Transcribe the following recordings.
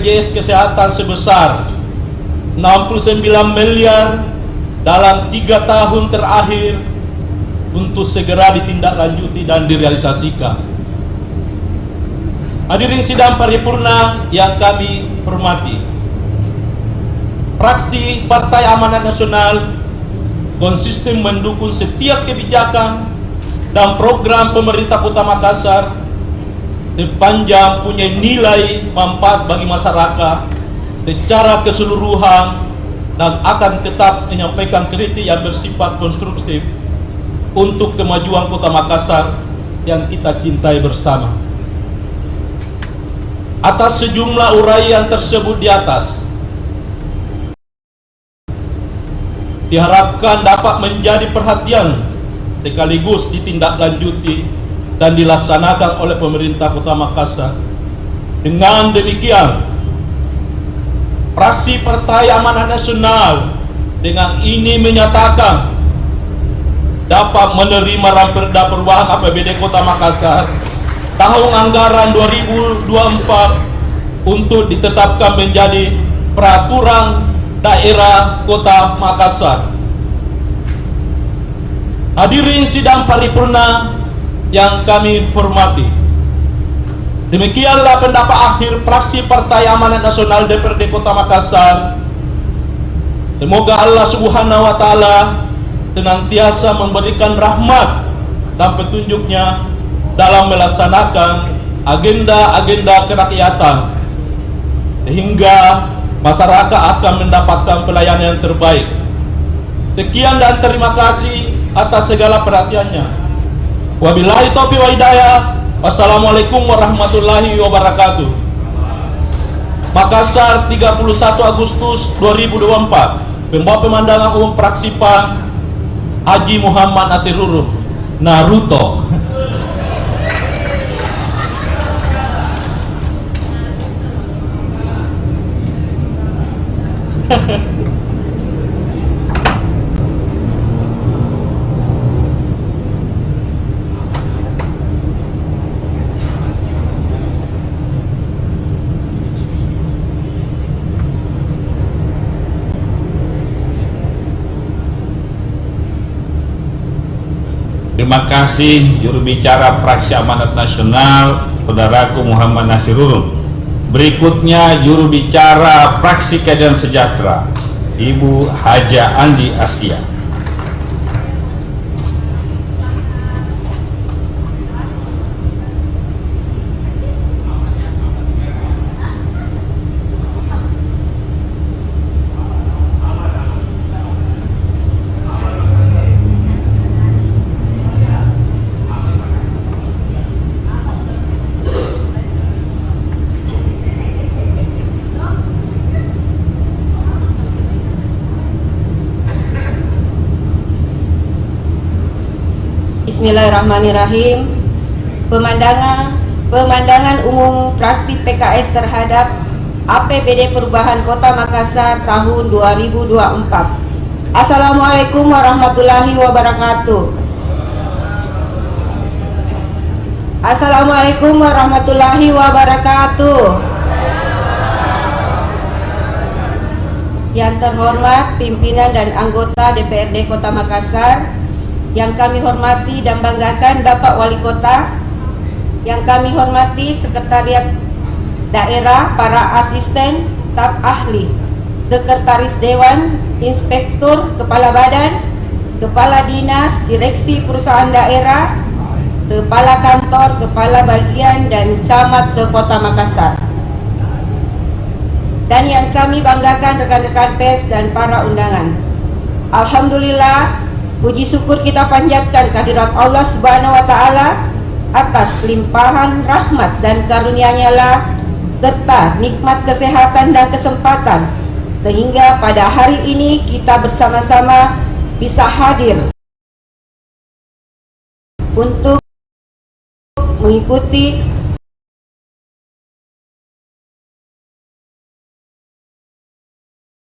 BPJS Kesehatan sebesar 69 miliar dalam 3 tahun terakhir untuk segera ditindaklanjuti dan direalisasikan. Hadirin sidang paripurna yang kami hormati, fraksi Partai Amanat Nasional konsisten mendukung setiap kebijakan dan program pemerintah Kota Makassar sepanjang punya nilai manfaat bagi masyarakat secara keseluruhan, dan akan tetap menyampaikan kritik yang bersifat konstruktif untuk kemajuan Kota Makassar yang kita cintai bersama. Atas sejumlah uraian tersebut di atas, diharapkan dapat menjadi perhatian sekaligus ditindaklanjuti dan dilaksanakan oleh pemerintah Kota Makassar. Dengan demikian, fraksi Partai Amanat Nasional dengan ini menyatakan dapat menerima Raperda Perubahan APBD Kota Makassar tahun anggaran 2024 untuk ditetapkan menjadi peraturan daerah Kota Makassar. Hadirin sidang paripurna yang kami hormati, demikianlah pendapat akhir fraksi Partai Amanat Nasional DPRD Kota Makassar. Semoga Allah Subhanahu wa Ta'ala senantiasa memberikan rahmat dan petunjuknya dalam melaksanakan agenda-agenda kerakyatan, sehingga masyarakat akan mendapatkan pelayanan yang terbaik. Sekian dan terima kasih atas segala perhatiannya. Wabillahi taufiq wa hidayah. Wassalamualaikum warahmatullahi wabarakatuh. Makassar, 31 Agustus 2024. Pembawa pemandangan umum fraksi PAN Haji Muhammad Nasirurum, Naruto. Terima kasih juru bicara fraksi Amanat Nasional, saudaraku Muhammad Nasirurum. Berikutnya juru bicara fraksi Keadilan Sejahtera, Ibu Haja Andi Astia. Bismillahirrahmanirrahim. Pemandangan umum fraksi PKS terhadap APBD Perubahan Kota Makassar tahun 2024. Assalamualaikum warahmatullahi wabarakatuh. Assalamualaikum warahmatullahi wabarakatuh. Yang terhormat pimpinan dan anggota DPRD Kota Makassar, yang kami hormati dan banggakan Bapak Wali Kota, yang kami hormati Sekretariat Daerah, para asisten, staf ahli, Sekretaris Dewan, Inspektur, Kepala Badan, Kepala Dinas, Direksi Perusahaan Daerah, Kepala Kantor, Kepala Bagian, dan Camat se-Kota Makassar. Dan yang kami banggakan rekan-rekan pers dan para undangan. Alhamdulillah, puji syukur kita panjatkan kehadirat Allah Subhanahu wa Ta'ala atas limpahan rahmat dan karunia-Nya lah, serta nikmat kesehatan dan kesempatan, sehingga pada hari ini kita bersama-sama bisa hadir untuk mengikuti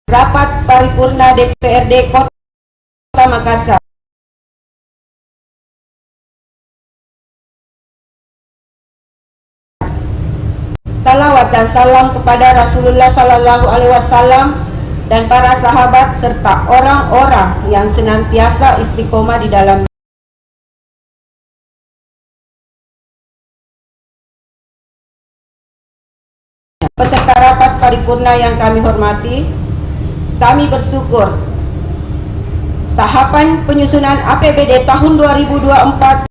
rapat paripurna DPRD Kota Makassar. Salawat dan dan salam kepada Rasulullah Sallallahu Alaihi Wasallam dan para sahabat serta orang-orang yang senantiasa istiqomah di dalam. Peserta rapat paripurna yang kami hormati, kami bersyukur tahapan penyusunan APBD tahun 2024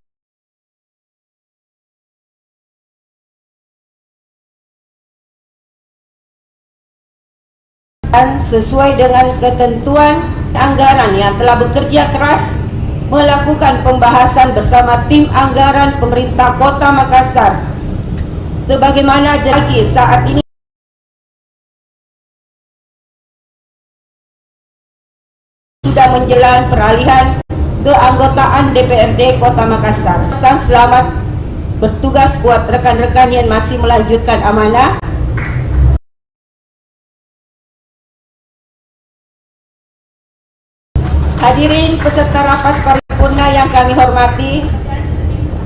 dan sesuai dengan ketentuan anggaran yang telah bekerja keras melakukan pembahasan bersama tim anggaran pemerintah Kota Makassar. Sebagaimana lagi saat ini sudah menjelang peralihan keanggotaan DPRD Kota Makassar. Selamat bertugas buat rekan-rekan yang masih melanjutkan amanah. Hadirin peserta rapat paripurna yang kami hormati,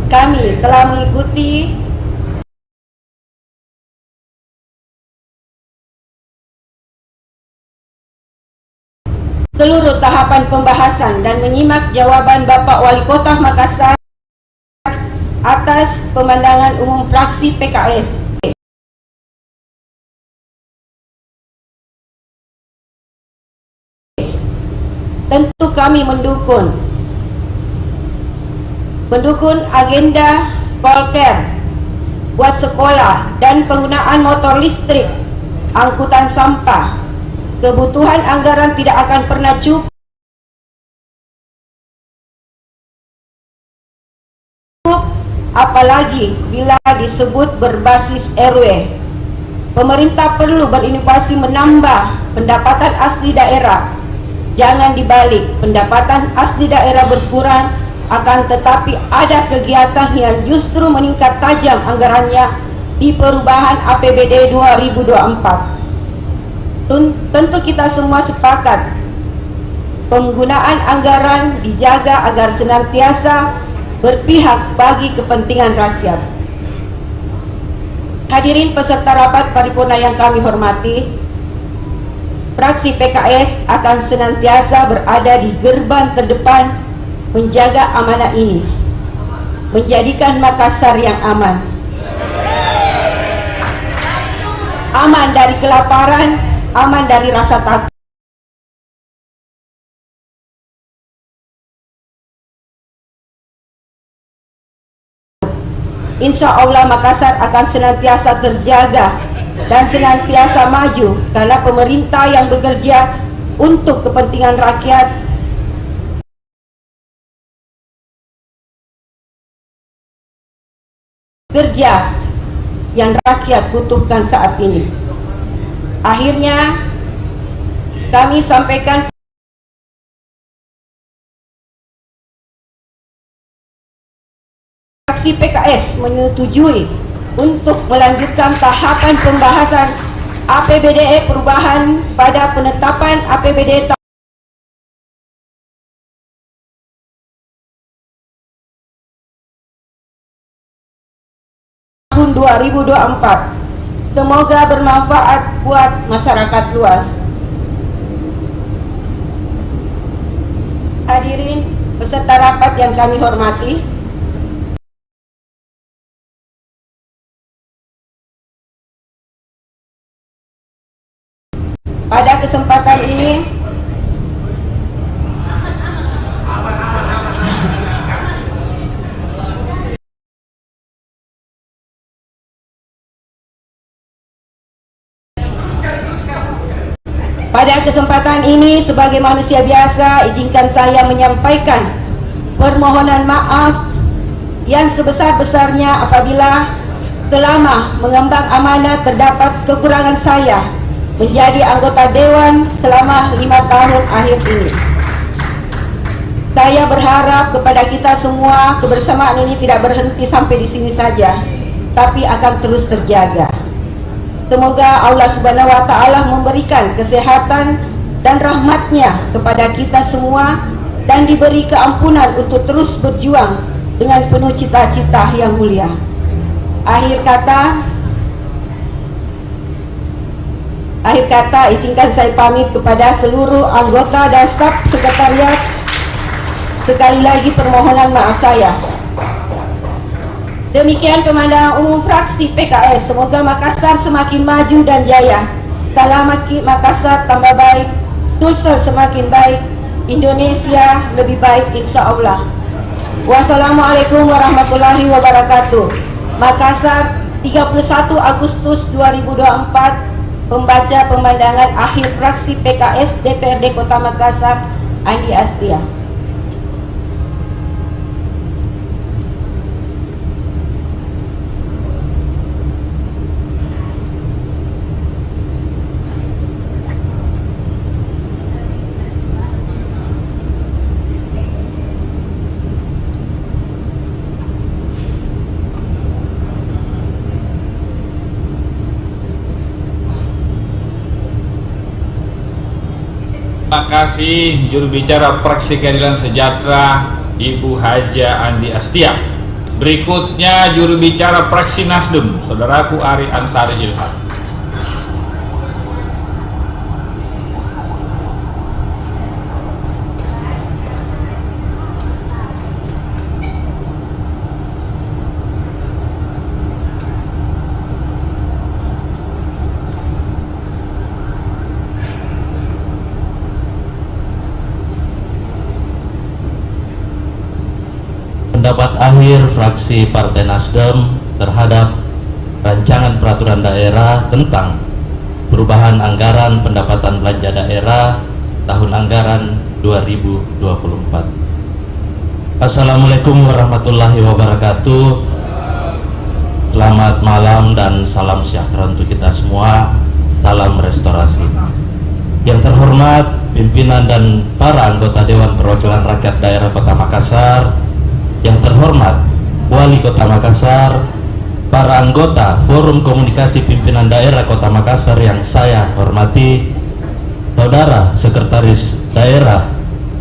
kami telah mengikuti seluruh tahapan pembahasan dan menyimak jawaban Bapak Wali Kota Makassar atas pemandangan umum fraksi PKS. Tentu kami mendukung agenda Spolker buat sekolah dan penggunaan motor listrik, angkutan sampah. Kebutuhan anggaran tidak akan pernah cukup, apalagi bila disebut berbasis RW. Pemerintah perlu berinovasi menambah pendapatan asli daerah. Jangan dibalik, pendapatan asli daerah berkurang, akan tetapi ada kegiatan yang justru meningkat tajam anggarannya di perubahan APBD 2024. Tentu kita semua sepakat penggunaan anggaran dijaga agar senantiasa berpihak bagi kepentingan rakyat. Hadirin peserta rapat paripurna yang kami hormati, fraksi PKS akan senantiasa berada di gerbang terdepan menjaga amanah ini, menjadikan Makassar yang aman. Aman dari kelaparan, aman dari rasa takut. Insya Allah Makassar akan senantiasa terjaga dan senantiasa maju karena pemerintah yang bekerja untuk kepentingan rakyat, kerja yang rakyat butuhkan saat ini. Akhirnya kami sampaikan fraksi PKS menyetujui untuk melanjutkan tahapan pembahasan APBD perubahan pada penetapan APBD tahun 2024. Semoga bermanfaat buat masyarakat luas. Hadirin peserta rapat yang kami hormati, pada kesempatan ini sebagai manusia biasa, izinkan saya menyampaikan permohonan maaf yang sebesar-besarnya apabila selama mengemban amanah terdapat kekurangan saya menjadi anggota Dewan selama 5 tahun akhir ini. Saya berharap kepada kita semua kebersamaan ini tidak berhenti sampai di sini saja, tapi akan terus terjaga. Semoga Allah Subhanahu wa Ta'ala memberikan kesehatan dan rahmatnya kepada kita semua dan diberi keampunan untuk terus berjuang dengan penuh cita-cita yang mulia. Akhir kata, Akhir kata, izinkan saya pamit kepada seluruh anggota dan staf sekretariat. Sekali lagi permohonan maaf saya. Demikian pemandangan umum fraksi PKS. Semoga Makassar semakin maju dan jaya. Kalau Makassar tambah baik, Sulsel semakin baik, Indonesia lebih baik insya Allah. Wassalamualaikum warahmatullahi wabarakatuh. Makassar, 31 Agustus 2024. Pembaca pemandangan akhir fraksi PKS DPRD Kota Makassar, Andi Astia. Terima kasih juru bicara Fraksi Keadilan Sejahtera Ibu Haja Andi Astia. Berikutnya juru bicara Fraksi Nasdem, Saudaraku Ari Ansari Ilham. Pendapat akhir fraksi Partai Nasdem terhadap rancangan peraturan daerah tentang perubahan anggaran pendapatan belanja daerah tahun anggaran 2024. Assalamualaikum warahmatullahi wabarakatuh. Selamat malam dan salam sejahtera untuk kita semua. Salam restorasi. Yang terhormat pimpinan dan para anggota Dewan Perwakilan Rakyat Daerah Kota Makassar, yang terhormat Wali Kota Makassar, para anggota Forum Komunikasi Pimpinan Daerah Kota Makassar yang saya hormati, saudara Sekretaris Daerah,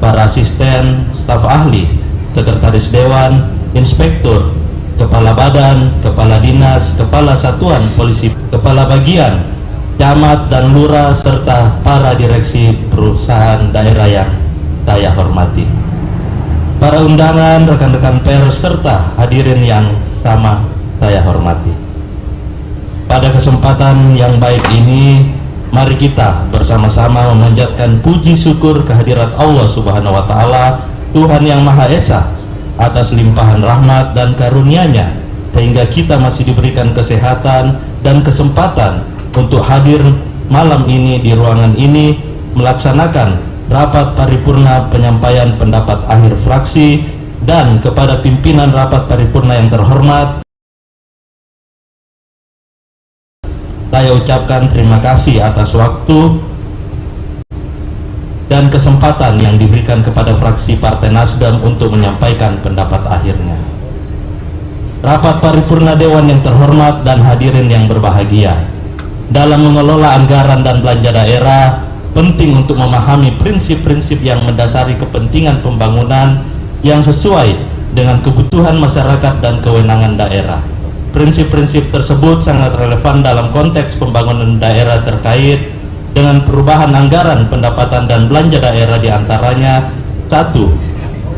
para asisten, staf ahli, Sekretaris Dewan, Inspektur, Kepala Badan, Kepala Dinas, Kepala Satuan Polisi, Kepala Bagian, Camat dan Lurah, serta para direksi perusahaan daerah yang saya hormati. Para undangan, rekan-rekan pers, serta hadirin yang sama saya hormati. Pada kesempatan yang baik ini, mari kita bersama-sama memanjatkan puji syukur kehadirat Allah Subhanahu wa Ta'ala, Tuhan yang Maha Esa, atas limpahan rahmat dan karunia-Nya, sehingga kita masih diberikan kesehatan dan kesempatan untuk hadir malam ini di ruangan ini melaksanakan rapat paripurna penyampaian pendapat akhir fraksi. Dan kepada pimpinan rapat paripurna yang terhormat, saya ucapkan terima kasih atas waktu dan kesempatan yang diberikan kepada fraksi Partai Nasdem untuk menyampaikan pendapat akhirnya. Rapat paripurna Dewan yang terhormat dan hadirin yang berbahagia, dalam mengelola anggaran dan belanja daerah penting untuk memahami prinsip-prinsip yang mendasari kepentingan pembangunan yang sesuai dengan kebutuhan masyarakat dan kewenangan daerah. Prinsip-prinsip tersebut sangat relevan dalam konteks pembangunan daerah terkait dengan perubahan anggaran pendapatan dan belanja daerah, diantaranya: 1.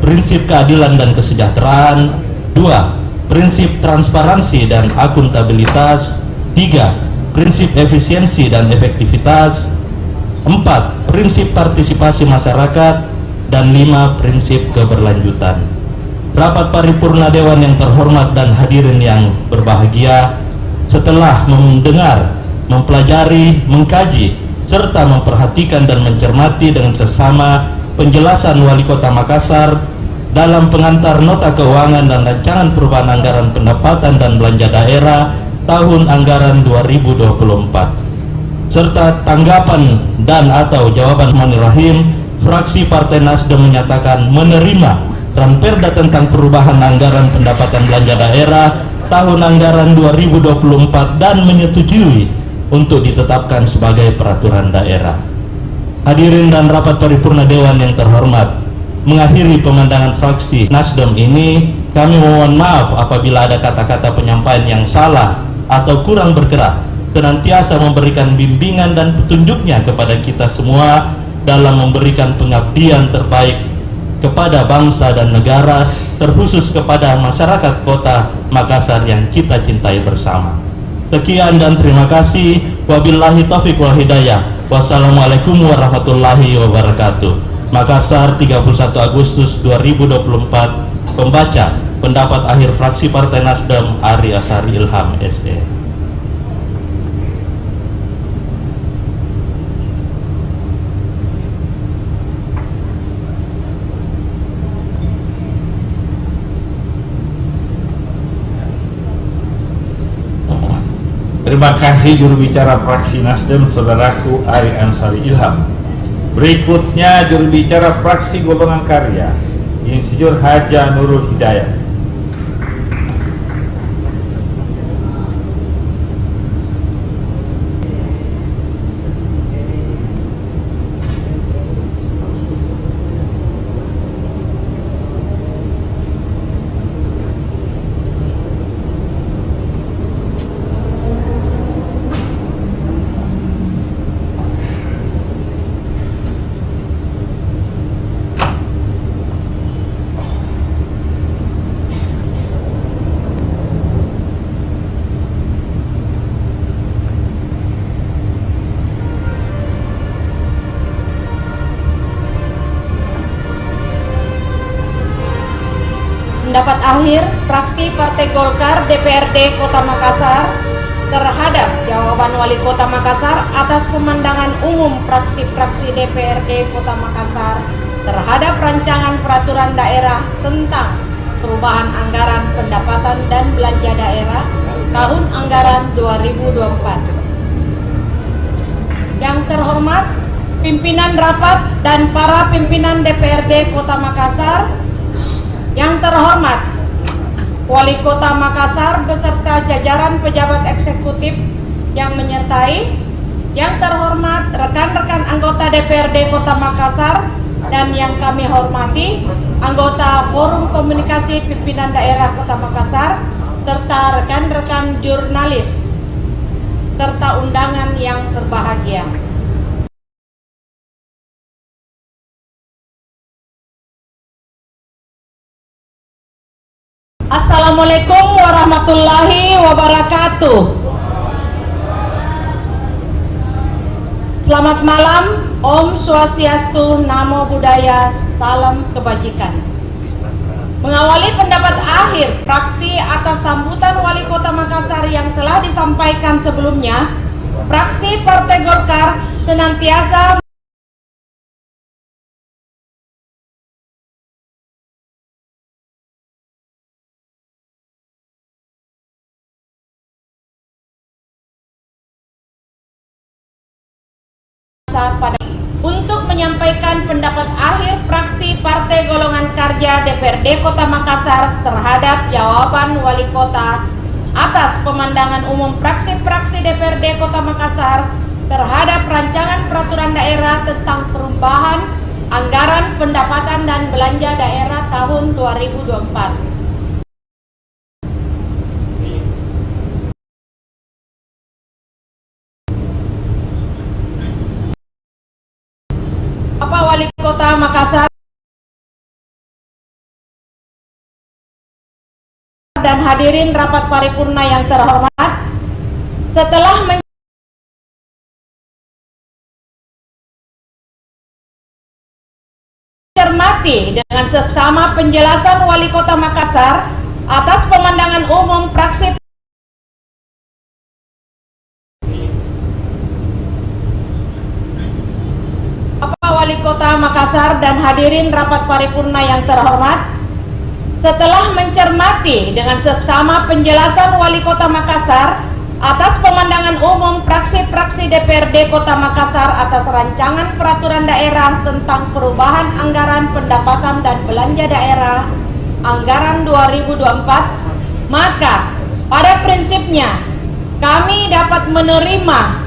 Prinsip keadilan dan kesejahteraan. 2. Prinsip transparansi dan akuntabilitas. 3. Prinsip efisiensi dan efektivitas. 4. Prinsip partisipasi masyarakat. Dan 5. Prinsip keberlanjutan. Rapat paripurna Dewan yang terhormat dan hadirin yang berbahagia, setelah mendengar, mempelajari, mengkaji, serta memperhatikan dan mencermati dengan seksama penjelasan Wali Kota Makassar dalam pengantar nota keuangan dan rancangan perubahan anggaran pendapatan dan belanja daerah tahun anggaran 2024, serta tanggapan dan atau jawaban Bismillahirrahmanirrahim, fraksi Partai Nasdem menyatakan menerima Ranperda tentang perubahan anggaran pendapatan belanja daerah tahun anggaran 2024 dan menyetujui untuk ditetapkan sebagai peraturan daerah. Hadirin dan rapat paripurna Dewan yang terhormat, mengakhiri pemandangan fraksi Nasdem ini, kami mohon maaf apabila ada kata-kata penyampaian yang salah atau kurang berkenan senantiasa memberikan bimbingan dan petunjuknya kepada kita semua dalam memberikan pengabdian terbaik kepada bangsa dan negara, terkhusus kepada masyarakat kota Makassar yang kita cintai bersama. Sekian dan terima kasih. Wabillahi taufiq wal hidayah. Wassalamualaikum warahmatullahi wabarakatuh. Makassar, 31 Agustus 2024. Pembaca pendapat akhir fraksi Partai Nasdem, Ari Asari Ilham SE. Terima kasih juru bicara fraksi Nasdem, saudaraku Ari Ansari Ilham. Berikutnya juru bicara fraksi Golongan Karya, Insinyur Haja Nurul Hidayat. Pendapat akhir fraksi Partai Golkar DPRD Kota Makassar terhadap jawaban Wali Kota Makassar atas pemandangan umum fraksi-fraksi DPRD Kota Makassar terhadap rancangan peraturan daerah tentang perubahan anggaran pendapatan dan belanja daerah tahun anggaran 2024. Yang terhormat pimpinan rapat dan para pimpinan DPRD Kota Makassar, yang terhormat Wali Kota Makassar beserta jajaran pejabat eksekutif yang menyertai, yang terhormat rekan-rekan anggota DPRD Kota Makassar, dan yang kami hormati anggota Forum Komunikasi Pimpinan Daerah Kota Makassar, serta rekan-rekan jurnalis, serta undangan yang berbahagia. Assalamualaikum warahmatullahi wabarakatuh. Selamat malam, Om Swastiastu, Namo Buddhaya, salam kebajikan. Mengawali pendapat akhir fraksi atas sambutan Wali Kota Makassar yang telah disampaikan sebelumnya, fraksi Partai Golkar senantiasa pada untuk menyampaikan pendapat akhir fraksi Partai Golongan Karya DPRD Kota Makassar terhadap jawaban Wali Kota atas pemandangan umum fraksi-fraksi DPRD Kota Makassar terhadap rancangan peraturan daerah tentang perubahan anggaran pendapatan dan belanja daerah tahun 2024. Bapak Wali Kota Makassar dan hadirin rapat paripurna yang terhormat, setelah mencermati dengan seksama penjelasan Wali Kota Makassar atas pemandangan umum fraksi Wali Kota Makassar dan hadirin rapat paripurna yang terhormat, setelah mencermati dengan seksama penjelasan Wali Kota Makassar atas pemandangan umum fraksi-fraksi DPRD Kota Makassar atas rancangan peraturan daerah tentang perubahan anggaran pendapatan dan belanja daerah anggaran 2024, maka pada prinsipnya kami dapat menerima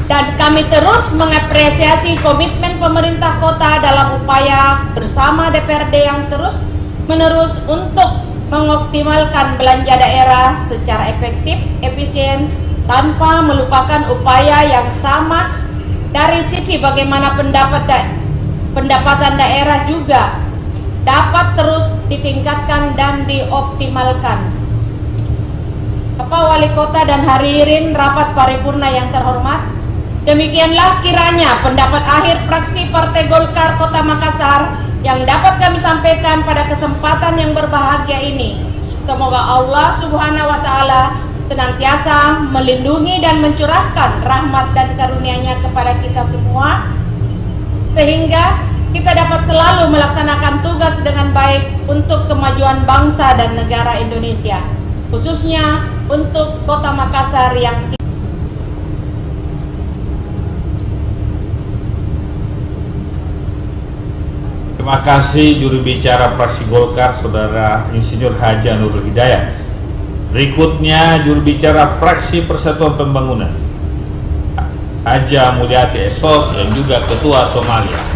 dan kami terus mengapresiasi komitmen pemerintah kota dalam upaya bersama DPRD yang terus menerus untuk mengoptimalkan belanja daerah secara efektif, efisien, tanpa melupakan upaya yang sama dari sisi bagaimana pendapatan daerah juga dapat terus ditingkatkan dan dioptimalkan. Bapak Wali Kota dan hadirin rapat paripurna yang terhormat, demikianlah kiranya pendapat akhir fraksi Partai Golkar Kota Makassar yang dapat kami sampaikan pada kesempatan yang berbahagia ini. Semoga Allah Subhanahu wa Ta'ala senantiasa melindungi dan mencurahkan rahmat dan karunia-Nya kepada kita semua, sehingga kita dapat selalu melaksanakan tugas dengan baik untuk kemajuan bangsa dan negara Indonesia, khususnya untuk Kota Makassar yang Terima kasih juru bicara fraksi Golkar Saudara Insinyur Haja Nurul Hidayat. Berikutnya juru bicara fraksi Persatuan Pembangunan Haja Mulyati Esos yang juga Ketua Somalia.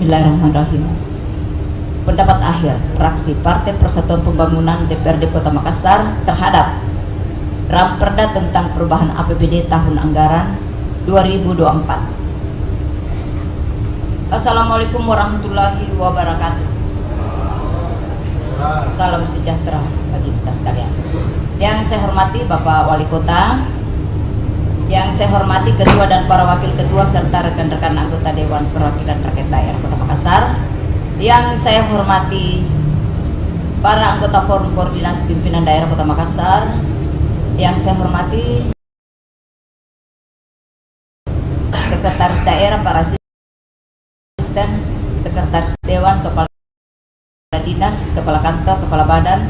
Bismillahirrahmanirrahim. Pendapat akhir fraksi Partai Persatuan Pembangunan DPRD Kota Makassar terhadap Ramperda tentang perubahan APBD tahun anggaran 2024. Assalamualaikum warahmatullahi wabarakatuh. Salam sejahtera bagi kita sekalian. Yang saya hormati Bapak Wali Kota, yang saya hormati Ketua dan para Wakil Ketua serta rekan-rekan anggota Dewan Perwakilan Rakyat Daerah Kota Makassar, yang saya hormati para anggota Forum Koordinasi Pimpinan Daerah Kota Makassar, yang saya hormati Sekretaris Daerah, para asisten, Sekretaris Dewan, Kepala Dinas, Kepala Kantor, Kepala Badan,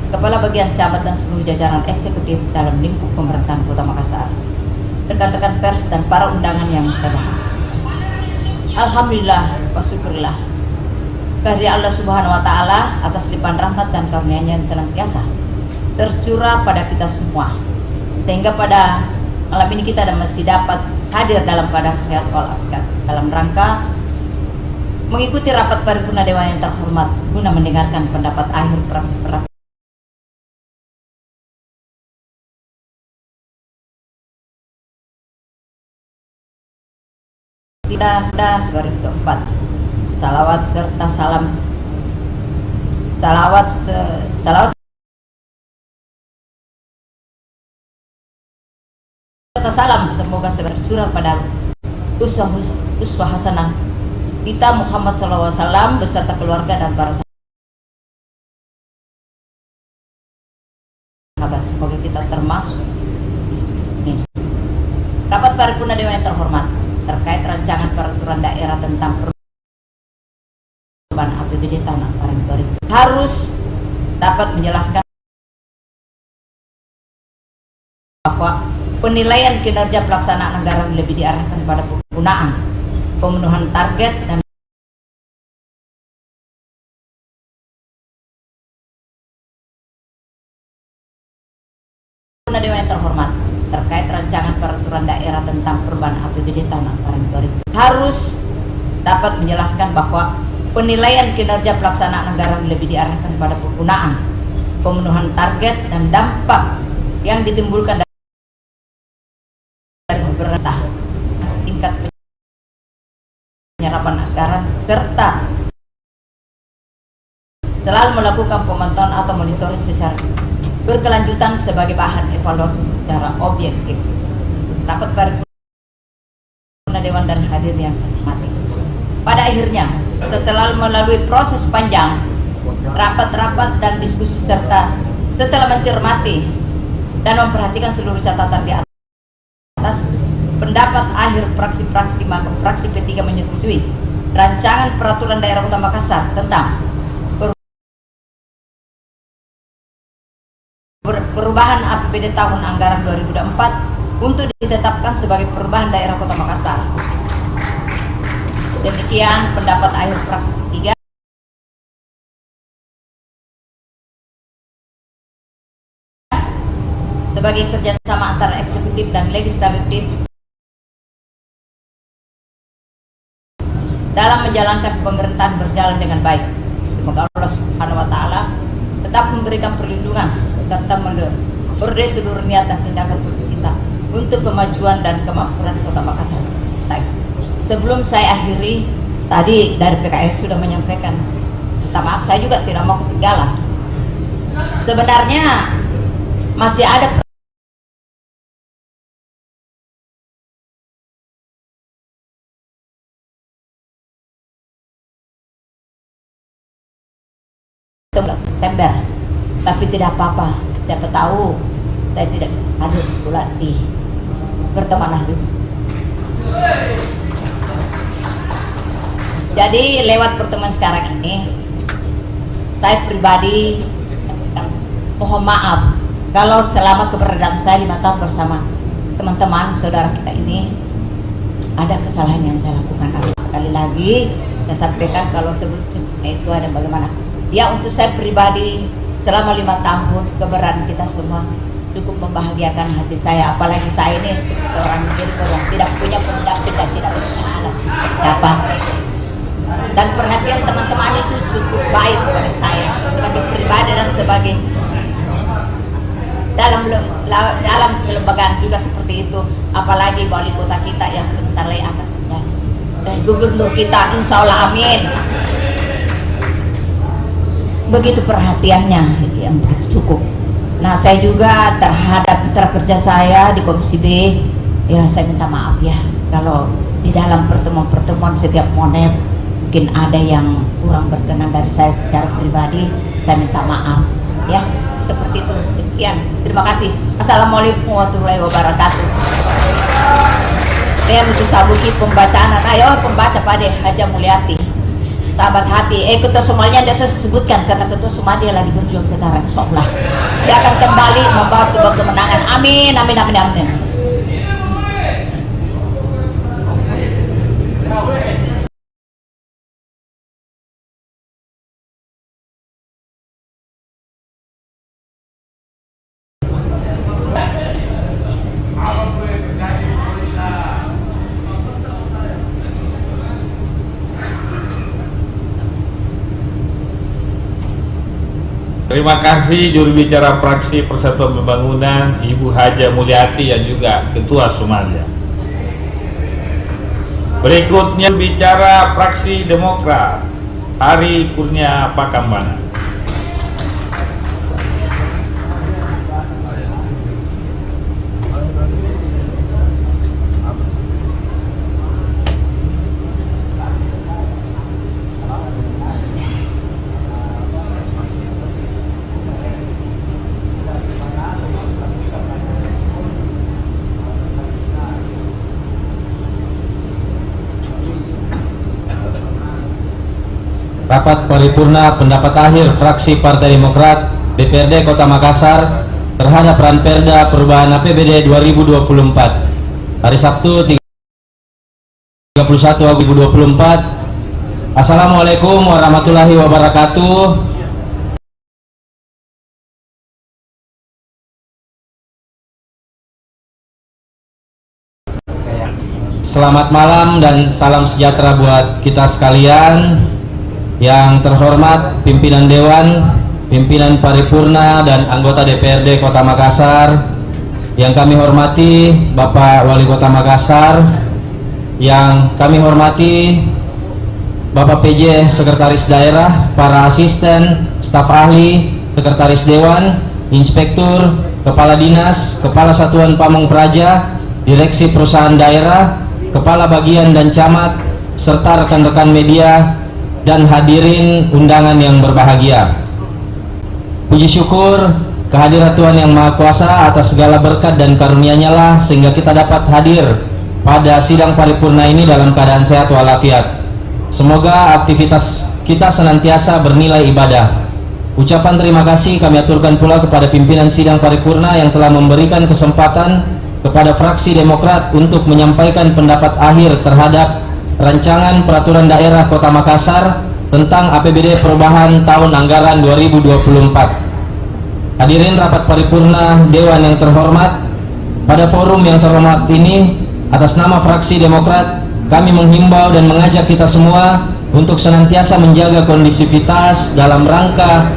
Kepala Bagian Camat dan seluruh jajaran eksekutif dalam lingkup pemerintahan Kota Makassar, rekan-rekan pers dan para undangan yang saya hormati. Alhamdulillah wa syukurillah kehadirat Allah Subhanahu wa Ta'ala atas limpahan rahmat dan karunia-Nya yang senantiasa tercurah pada kita semua, sehingga pada malam ini kita masih dapat hadir dalam keadaan sehat walafiat dalam rangka mengikuti rapat paripurna Dewan yang terhormat guna mendengarkan pendapat akhir fraksi-fraksi tidak 2024. Salawat serta salam salawat serta salam semoga tercurah pada uswah hasanah kita Muhammad SAW beserta keluarga dan para sahabat. Semoga kita termasuk rapat paripurna Dewan yang terhormat terkait rancangan peraturan daerah tentang perubahan APBD tahun anggaran 2000 harus dapat menjelaskan bahwa penilaian kinerja pelaksanaan anggaran lebih diarahkan pada penggunaan, pemenuhan target dan Dewan yang terhormat terkait rancangan peraturan daerah tentang perubahan APBD tahun anggaran 2000 harus dapat menjelaskan bahwa penilaian kinerja pelaksanaan anggaran lebih diarahkan pada penggunaan, pemenuhan target dan dampak yang ditimbulkan dari pemerintah, tingkat penyerapan anggaran serta selalu melakukan pemantauan atau monitoring secara berkelanjutan sebagai bahan evaluasi secara objektif. Rapat paripurna Dewan dan hadir yang saya hormati. Pada akhirnya, setelah melalui proses panjang, rapat-rapat dan diskusi serta setelah mencermati dan memperhatikan seluruh catatan di atas, pendapat akhir fraksi-fraksi maka fraksi P3 menyetujui rancangan peraturan daerah Kota Makassar tentang perubahan APBD tahun anggaran 2024 untuk ditetapkan sebagai perubahan daerah Kota Makassar. Demikian pendapat akhir fraksi 3. Sebagai kerjasama antara eksekutif dan legislatif dalam menjalankan pemerintahan berjalan dengan baik. Semoga Allah Subhanahu wa Ta'ala tetap memberikan perlindungan serta memberi seluruh niat dan tindakan kita untuk kemajuan dan kemakmuran Kota Makassar. Baik. Sebelum saya akhiri, tadi dari PKS sudah menyampaikan, minta maaf saya juga tidak mau ketinggalan. Sebenarnya masih ada September, tapi tidak apa-apa, siapa tahu saya tidak bisa hadir bulan di pertemuan hari. Jadi lewat pertemuan sekarang ini, saya pribadi mohon maaf kalau selama keberadaan saya 5 tahun bersama teman-teman saudara kita ini ada kesalahan yang saya lakukan. Sekali lagi saya sampaikan kalau sebelumnya itu ada bagaimana. Ya, untuk saya pribadi selama 5 tahun keberadaan kita semua cukup membahagiakan hati saya, apalagi saya ini seorang direktur yang tidak punya pendamping dan tidak punya anak siapa, dan perhatian teman-teman itu cukup baik kepada saya sebagai pribadi dan sebagai dalam kelembagaan juga seperti itu, apalagi wali kota kita yang sebentar lagi akan terjadi dan gubernur kita, insya Allah amin, begitu perhatiannya yang begitu cukup. Nah, saya juga terhadap mitra kerja saya di Komisi B, ya saya minta maaf ya kalau di dalam pertemuan-pertemuan setiap monet mungkin ada yang kurang berkenan dari saya secara pribadi, saya minta maaf ya, seperti itu. Demikian, terima kasih. Assalamualaikum warahmatullahi wabarakatuh. Saya Lucu Sabuki pembacaan, ayo pembaca pada Haja Mulyati, sahabat hati. Ketua Somalinya dia saya sebutkan karena Ketua Somalia lagi berjuang sekarang, insyaallah dia akan kembali membawa sebuah kemenangan. Amin, amin, amin, amin. Terima kasih juru bicara fraksi Persatuan Pembangunan Ibu Haja Mulyati yang juga Ketua Somalia. Berikutnya bicara fraksi Demokrat Hari Kurnia Pakambana. Rapat paripurna pendapat akhir fraksi Partai Demokrat DPRD Kota Makassar terhadap Ranperda Perubahan APBD 2024 hari Sabtu 31 Agustus 2024. Assalamualaikum warahmatullahi wabarakatuh. Selamat malam dan salam sejahtera buat kita sekalian. Yang terhormat pimpinan Dewan, pimpinan Paripurna dan anggota DPRD Kota Makassar, yang kami hormati Bapak Wali Kota Makassar, yang kami hormati Bapak PJ Sekretaris Daerah, para asisten, staf ahli, Sekretaris Dewan, Inspektur, Kepala Dinas, Kepala Satuan Pamong Praja, Direksi Perusahaan Daerah, Kepala Bagian dan Camat, serta rekan-rekan media dan hadirin undangan yang berbahagia. Puji syukur kehadirat Tuhan Yang Maha Kuasa atas segala berkat dan karunia-Nya lah sehingga kita dapat hadir pada sidang paripurna ini dalam keadaan sehat walafiat. Semoga aktivitas kita senantiasa bernilai ibadah. Ucapan terima kasih kami aturkan pula kepada pimpinan sidang paripurna yang telah memberikan kesempatan kepada fraksi Demokrat untuk menyampaikan pendapat akhir terhadap rancangan peraturan daerah Kota Makassar tentang APBD perubahan tahun anggaran 2024. Hadirin rapat paripurna Dewan yang terhormat, pada forum yang terhormat ini atas nama fraksi Demokrat kami menghimbau dan mengajak kita semua untuk senantiasa menjaga kondisivitas dalam rangka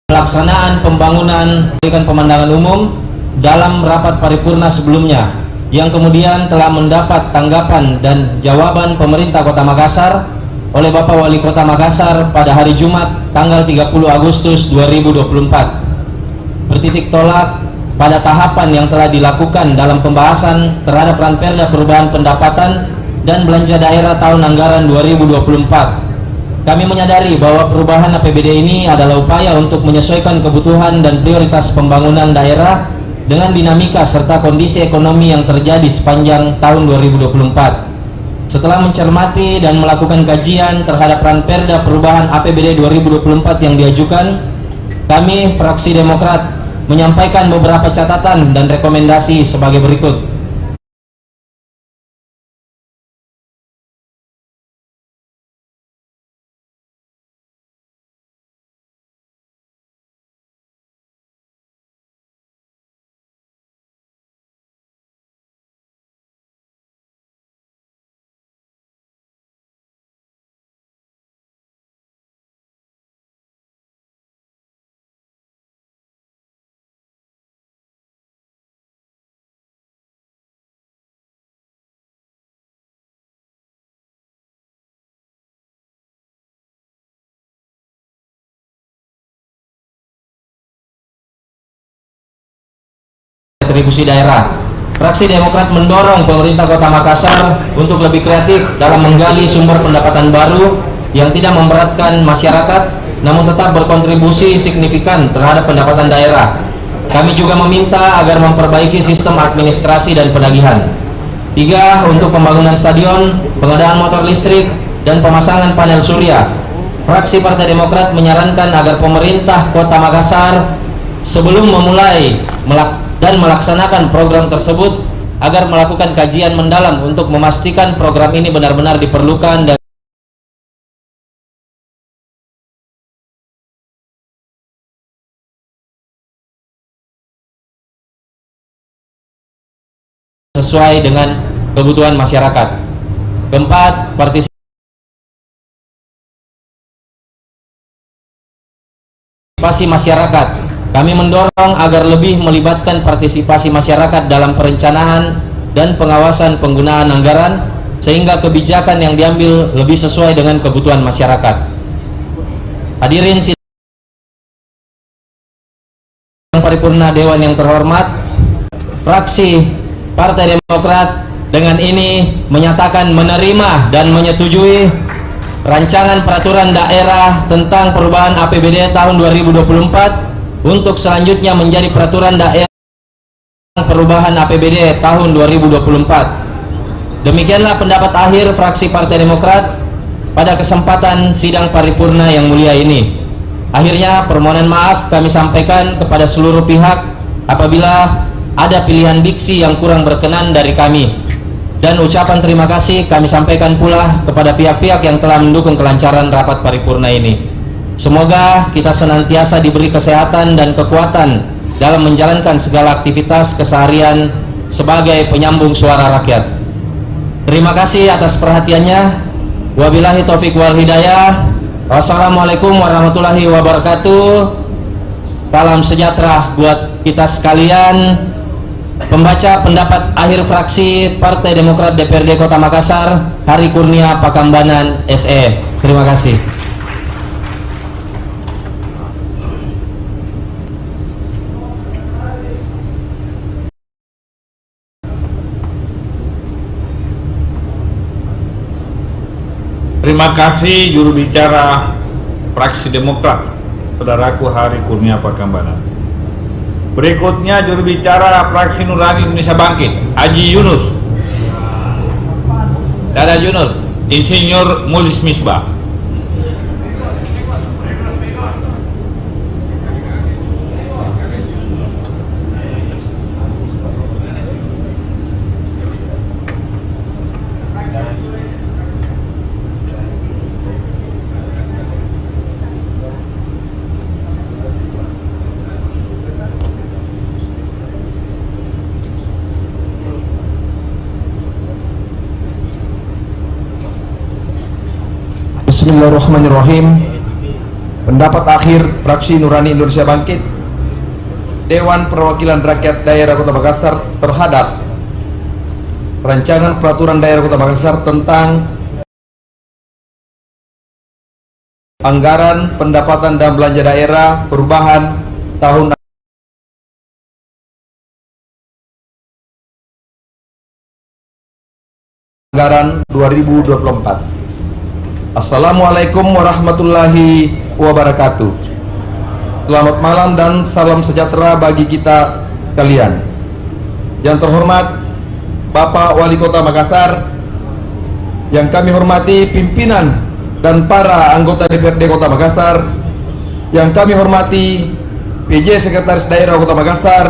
pelaksanaan pembangunan berikan pemandangan umum dalam rapat paripurna sebelumnya yang kemudian telah mendapat tanggapan dan jawaban pemerintah Kota Makassar oleh Bapak Wali Kota Makassar pada hari Jumat tanggal 30 Agustus 2024. Bertitik tolak pada tahapan yang telah dilakukan dalam pembahasan terhadap Ranperda Perubahan Pendapatan dan Belanja Daerah tahun anggaran 2024. Kami menyadari bahwa perubahan APBD ini adalah upaya untuk menyesuaikan kebutuhan dan prioritas pembangunan daerah dengan dinamika serta kondisi ekonomi yang terjadi sepanjang tahun 2024. Setelah mencermati dan melakukan kajian terhadap Ranperda Perubahan APBD 2024 yang diajukan, kami fraksi Demokrat menyampaikan beberapa catatan dan rekomendasi sebagai berikut. Retribusi daerah. Fraksi Demokrat mendorong pemerintah Kota Makassar untuk lebih kreatif dalam menggali sumber pendapatan baru yang tidak memberatkan masyarakat namun tetap berkontribusi signifikan terhadap pendapatan daerah. Kami juga meminta agar memperbaiki sistem administrasi dan penagihan. 3. Untuk pembangunan stadion, pengadaan motor listrik, dan pemasangan panel surya, fraksi Partai Demokrat menyarankan agar pemerintah Kota Makassar sebelum memulai dan melaksanakan program tersebut agar melakukan kajian mendalam untuk memastikan program ini benar-benar diperlukan dan sesuai dengan kebutuhan masyarakat. Keempat, partisipasi masyarakat. Kami mendorong agar lebih melibatkan partisipasi masyarakat dalam perencanaan dan pengawasan penggunaan anggaran sehingga kebijakan yang diambil lebih sesuai dengan kebutuhan masyarakat. Hadirin sidang paripurna Dewan yang terhormat, fraksi Partai Demokrat dengan ini menyatakan menerima dan menyetujui rancangan peraturan daerah tentang perubahan APBD tahun 2024 untuk selanjutnya menjadi peraturan daerah perubahan APBD tahun 2024. Demikianlah pendapat akhir fraksi Partai Demokrat pada kesempatan sidang paripurna yang mulia ini. Akhirnya permohonan maaf kami sampaikan kepada seluruh pihak apabila ada pilihan diksi yang kurang berkenan dari kami, dan ucapan terima kasih kami sampaikan pula kepada pihak-pihak yang telah mendukung kelancaran rapat paripurna ini. Semoga kita senantiasa diberi kesehatan dan kekuatan dalam menjalankan segala aktivitas keseharian sebagai penyambung suara rakyat. Terima kasih atas perhatiannya. Wabillahi taufik wal hidayah. Wassalamualaikum warahmatullahi wabarakatuh. Salam sejahtera buat kita sekalian. Pembaca pendapat akhir fraksi Partai Demokrat DPRD Kota Makassar, Hari Kurnia Pakambanan SE. Terima kasih. Terima kasih juru bicara fraksi Demokrat, saudaraku Hari Kurnia Pakambanan. Berikutnya juru bicara fraksi Nurani Indonesia Bangkit, Haji Yunus. Dada Yunus, Insinyur Mulis Misbah. Bismillahirrahmanirrahim. Pendapat akhir fraksi Nurani Indonesia Bangkit Dewan Perwakilan Rakyat Daerah Kota Makassar terhadap Rancangan Peraturan Daerah Kota Makassar tentang Anggaran Pendapatan dan Belanja Daerah Perubahan Tahun Anggaran 2024. Assalamualaikum warahmatullahi wabarakatuh. Selamat malam dan salam sejahtera bagi kita kalian. Yang terhormat Bapak Wali Kota Makassar, yang kami hormati pimpinan dan para anggota DPRD Kota Makassar, yang kami hormati PJ Sekretaris Daerah Kota Makassar,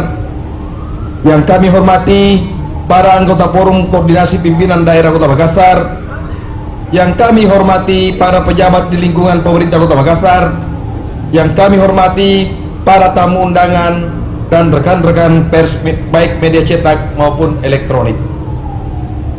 yang kami hormati para anggota Forum Koordinasi Pimpinan Daerah Kota Makassar, yang kami hormati para pejabat di lingkungan pemerintah Kota Makassar, yang kami hormati para tamu undangan dan rekan-rekan pers baik media cetak maupun elektronik.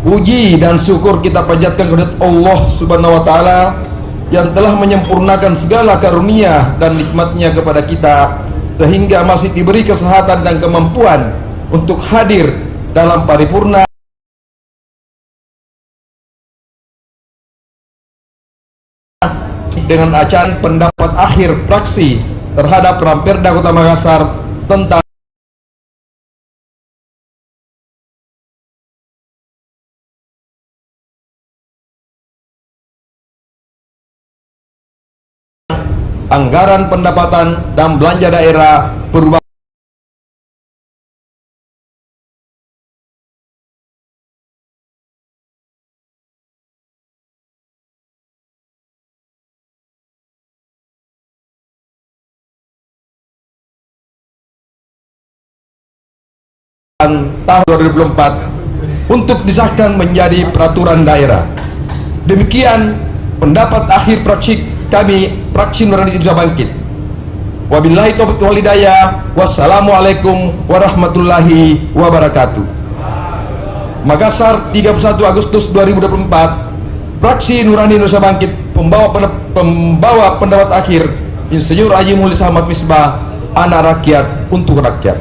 Puji dan syukur kita panjatkan kepada Allah Subhanahu wa taala yang telah menyempurnakan segala karunia dan nikmatnya kepada kita sehingga masih diberi kesehatan dan kemampuan untuk hadir dalam paripurna dengan acara pendapat akhir fraksi terhadap Ramperda Kota Makassar tentang Anggaran Pendapatan dan Belanja Daerah Perubahan tahun 2024 untuk disahkan menjadi peraturan daerah. Demikian pendapat akhir fraksi kami, fraksi Nurani Indonesia Bangkit. Wabillahi taufiq wal hidayah. Wassalamualaikum warahmatullahi wabarakatuh. Makassar, 31 Agustus 2024. Fraksi Nurani Indonesia Bangkit, pembawa pendapat akhir Insinyur Haji Mulis Ahmad Misbah, anak rakyat untuk rakyat.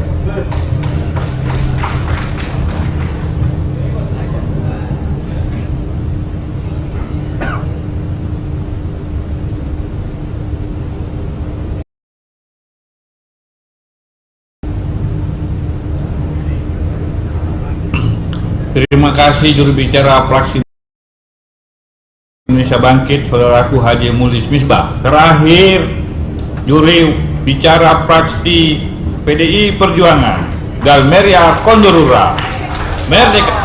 Terima kasih juru bicara fraksi Indonesia Bangkit, saudaraku Haji Mulis Misbah. Terakhir, juru bicara fraksi PDI Perjuangan, Galmeria Kondorura. Merdeka.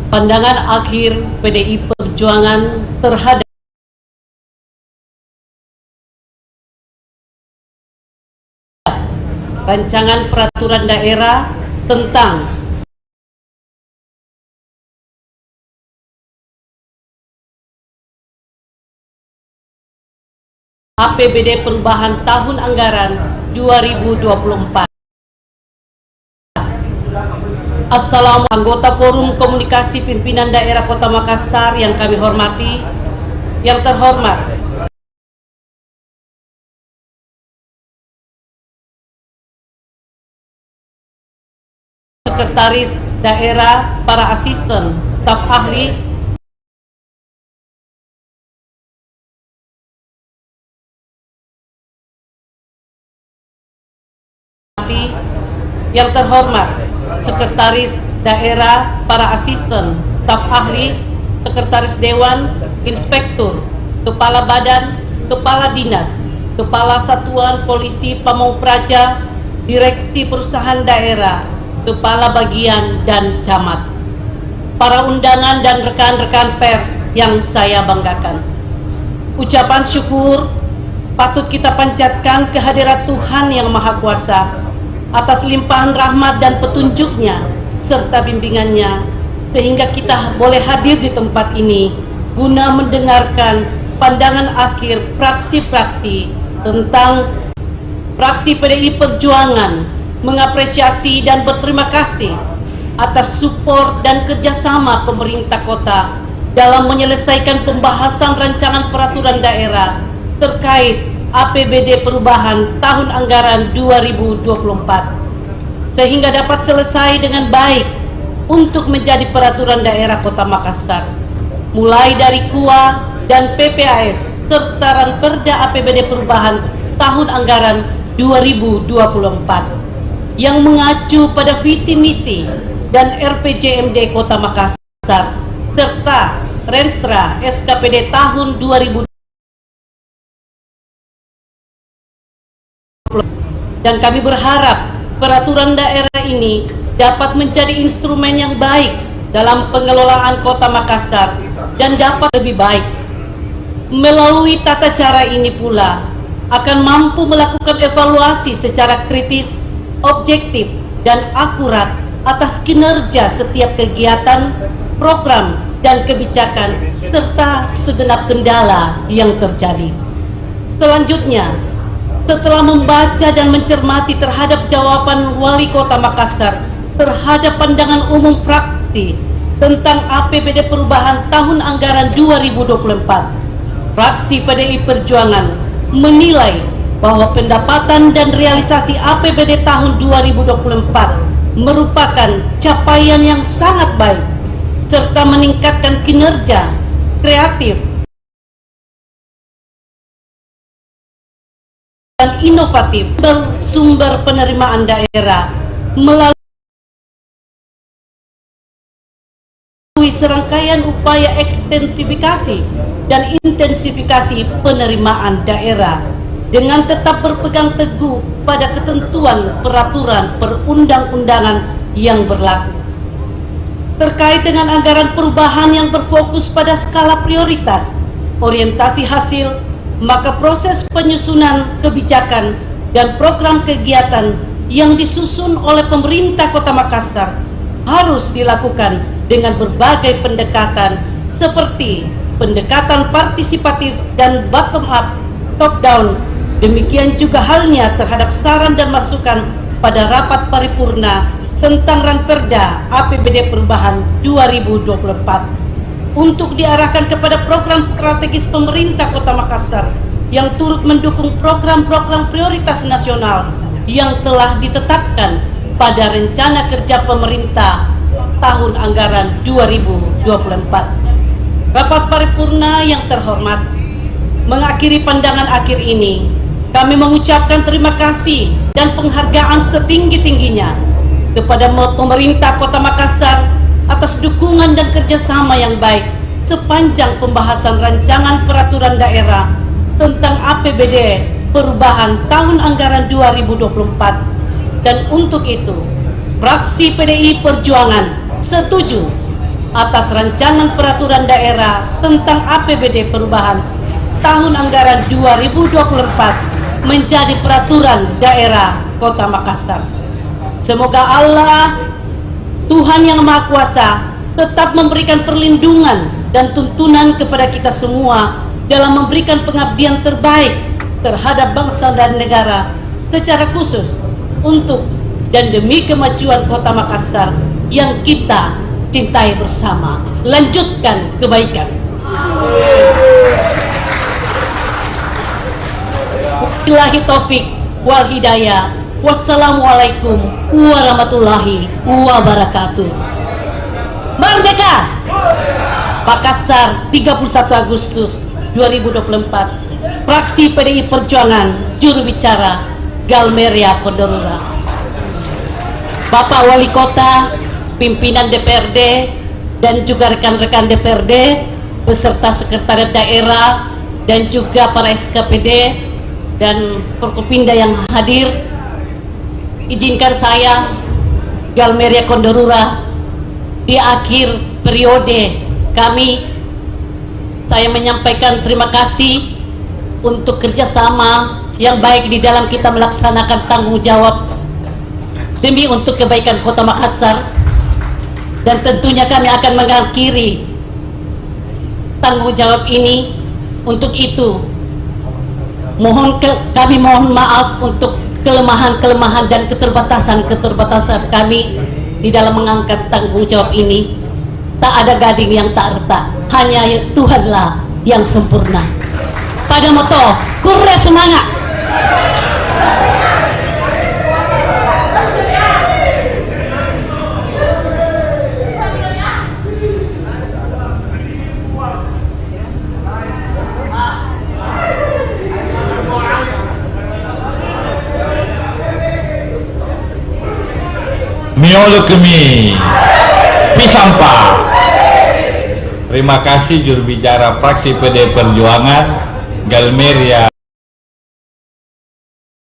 Pandangan akhir PDI Perjuangan terhadap Rancangan Peraturan Daerah tentang APBD Perubahan Tahun Anggaran 2024. Assalamualaikum anggota Forum Komunikasi Pimpinan Daerah Kota Makassar yang kami hormati, yang terhormat Sekretaris Daerah, para asisten, staf ahli, yang terhormat Sekretaris Daerah, para asisten, staf ahli, Sekretaris Dewan, Inspektur, Kepala Badan, Kepala Dinas, Kepala Satuan Polisi Pamong Praja, Direksi Perusahaan Daerah, Kepala Bagian dan Camat. para undangan dan rekan-rekan pers yang saya banggakan. Ucapan syukur patut kita panjatkan kehadirat Tuhan Yang Maha Kuasa atas limpahan rahmat dan petunjuknya serta bimbingannya, sehingga kita boleh hadir di tempat ini guna mendengarkan pandangan akhir fraksi-fraksi tentang fraksi PDI Perjuangan, mengapresiasi dan berterima kasih atas support dan kerjasama pemerintah kota dalam menyelesaikan pembahasan rancangan peraturan daerah terkait APBD perubahan tahun anggaran 2024 sehingga dapat selesai dengan baik untuk menjadi peraturan daerah Kota Makassar, mulai dari KUA dan PPAS serta Ranperda APBD perubahan tahun anggaran 2024 yang mengacu pada visi misi dan RPJMD Kota Makassar serta Renstra SKPD tahun 2020, dan kami berharap peraturan daerah ini dapat menjadi instrumen yang baik dalam pengelolaan Kota Makassar dan dapat lebih baik. Melalui tata cara ini pula akan mampu melakukan evaluasi secara kritis, objektif, dan akurat atas kinerja setiap kegiatan, program, dan kebijakan serta segenap kendala yang terjadi. Selanjutnya, setelah membaca dan mencermati terhadap jawaban Wali Kota Makassar terhadap pandangan umum fraksi tentang APBD perubahan tahun anggaran 2024, fraksi PDI Perjuangan menilai bahwa pendapatan dan realisasi APBD tahun 2024 merupakan capaian yang sangat baik serta meningkatkan kinerja kreatif dan inovatif bersumber penerimaan daerah melalui serangkaian upaya ekstensifikasi dan intensifikasi penerimaan daerah dengan tetap berpegang teguh pada ketentuan peraturan perundang-undangan yang berlaku. Terkait dengan anggaran perubahan yang berfokus pada skala prioritas, orientasi hasil, maka proses penyusunan kebijakan dan program kegiatan yang disusun oleh pemerintah Kota Makassar harus dilakukan dengan berbagai pendekatan seperti pendekatan partisipatif dan bottom up, top down. Demikian juga halnya terhadap saran dan masukan pada rapat paripurna tentang Ranperda APBD perubahan 2024 untuk diarahkan kepada program strategis pemerintah Kota Makassar yang turut mendukung program-program prioritas nasional yang telah ditetapkan pada rencana kerja pemerintah tahun anggaran 2024. Rapat paripurna yang terhormat, mengakhiri pandangan akhir ini, kami mengucapkan terima kasih dan penghargaan setinggi-tingginya kepada pemerintah Kota Makassar atas dukungan dan kerjasama yang baik sepanjang pembahasan rancangan peraturan daerah tentang APBD perubahan tahun anggaran 2024. Dan untuk itu, fraksi PDI Perjuangan setuju atas rancangan peraturan daerah tentang APBD perubahan tahun anggaran 2024 menjadi peraturan daerah Kota Makassar. Semoga Allah, Tuhan Yang Maha Kuasa, tetap memberikan perlindungan dan tuntunan kepada kita semua dalam memberikan pengabdian terbaik terhadap bangsa dan negara, secara khusus untuk dan demi kemajuan Kota Makassar yang kita cintai bersama. Lanjutkan kebaikan. Wabillahi taufik wal hidayah. Wassalamualaikum warahmatullahi wabarakatuh. Merdeka! Makassar, 31 Agustus 2024. Fraksi PDI Perjuangan, juru bicara Galmeria Kondorura. Bapak Wali Kota, pimpinan DPRD, dan juga rekan-rekan DPRD, beserta sekretariat daerah, dan juga para SKPD dan Forkopimda yang hadir, izinkan saya, Galmeria Kondorura, di akhir periode saya menyampaikan terima kasih untuk kerjasama yang baik di dalam kita melaksanakan tanggung jawab demi untuk kebaikan Kota Makassar, dan tentunya kami akan mengakhiri tanggung jawab ini. Untuk itu kami mohon maaf untuk kelemahan-kelemahan dan keterbatasan kami di dalam mengangkat tanggung jawab ini. Tak ada gading yang tak retak, hanya Tuhanlah yang sempurna. Pada moto Kurre Semangat. Miolo kemi Pisampa. Terima kasih juru bicara fraksi PD Perjuangan Galmeria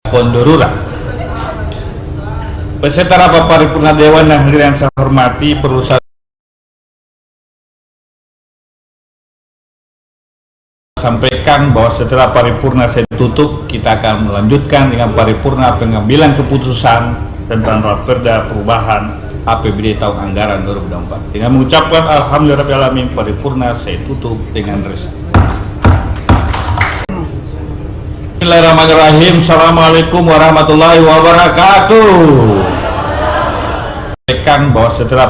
Kondorura. Beserta Bapak Paripurna Dewan dan hadirin yang saya hormati, perlu saya sampaikan bahwa setelah paripurna saya tutup, kita akan melanjutkan dengan paripurna pengambilan keputusan tentang Raperda perubahan APBD tahun anggaran 2024. Dengan mengucapkan alhamdulillahirabbil alamin, paripurna saya tutup dengan resmi. Bismillahirrahmanirrahim. Assalamualaikum warahmatullahi wabarakatuh. Sampaikan bahwa setelah